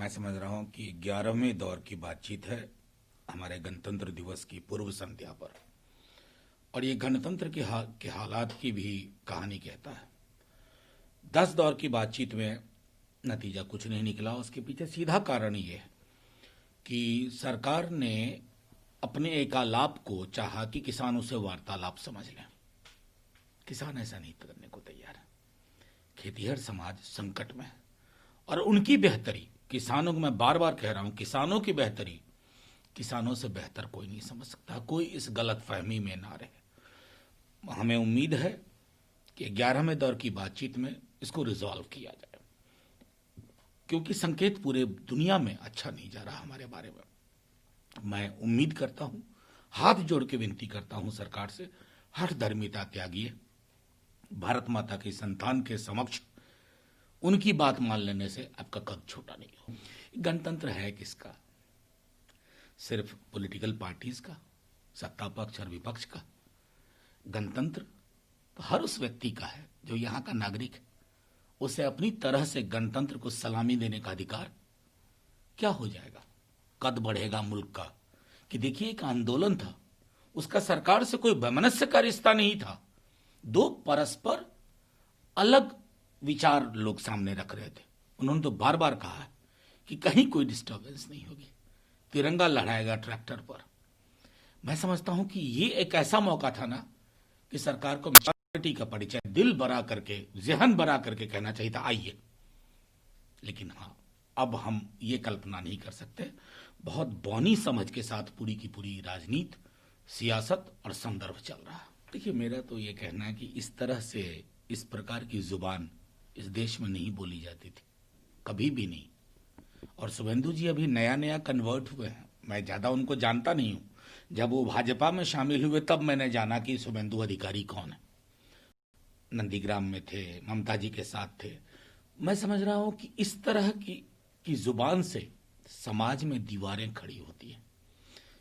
मैं समझ रहा हूं कि 11वें दौर की बातचीत है हमारे गणतंत्र दिवस की पूर्व संध्या पर। और ये गणतंत्र के हालात की भी कहानी कहता है। 10 दौर की बातचीत में नतीजा कुछ नहीं निकला। उसके पीछे सीधा कारण ये है कि सरकार ने अपने एकालाप को चाहा कि किसान उसे वार्तालाप समझ लें। किसान ऐसा नहीं करने को तैयार है। खेतीहर समाज संकट में है और उनकी बेहतरी, किसानों को मैं बार बार कह रहा हूं, किसानों की बेहतरी किसानों से बेहतर कोई नहीं समझ सकता। कोई इस गलत फहमी में ना रहे। हमें उम्मीद है कि 11वें दौर की बातचीत में इसको रिजॉल्व किया जाए, क्योंकि संकेत पूरे दुनिया में अच्छा नहीं जा रहा हमारे बारे में। मैं उम्मीद करता हूं, हाथ जोड़ के विनती करता हूं सरकार से, हठ धर्मिता त्यागिए। भारत माता की संतान के समक्ष उनकी बात मान लेने से आपका कद छोटा नहीं हो। गणतंत्र है किसका? सिर्फ पॉलिटिकल पार्टीज का, सत्ता पक्ष और विपक्ष का? गणतंत्र तो हर उस व्यक्ति का है जो यहां का नागरिक है। उसे अपनी तरह से गणतंत्र को सलामी देने का अधिकार। क्या हो जाएगा? कद बढ़ेगा मुल्क का कि देखिए एक आंदोलन था, उसका सरकार से कोई वैमनस्य का रिश्ता नहीं था। दो परस्पर अलग विचार लोग सामने रख रहे थे। उन्होंने तो बार बार कहा है कि कहीं कोई डिस्टर्बेंस नहीं होगी, तिरंगा लहराएगा ट्रैक्टर पर। मैं समझता हूं कि ये एक ऐसा मौका था ना कि सरकार को मेच्योरिटी का परिचय दिल बड़ा करके, जहन बड़ा करके कहना चाहिए था आइए। लेकिन हाँ, अब हम ये कल्पना नहीं कर सकते। बहुत बौनी समझ के साथ पूरी की पूरी राजनीति, सियासत और संदर्भ चल रहा है। देखिए, मेरा तो ये कहना है कि इस तरह से, इस प्रकार की जुबान इस देश में नहीं बोली जाती थी, कभी भी नहीं। और शुभेंदु जी अभी नया नया कन्वर्ट हुए हैं। मैं ज्यादा उनको जानता नहीं हूं। जब वो भाजपा में शामिल हुए तब मैंने जाना कि शुभेंदु अधिकारी कौन है। नंदीग्राम में थे, ममता जी के साथ थे। मैं समझ रहा हूं कि इस तरह की जुबान से समाज में दीवारें खड़ी होती हैं।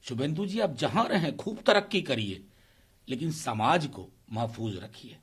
शुभेंदु जी, आप जहां रहें खूब तरक्की करिए, लेकिन समाज को महफूज रखिए।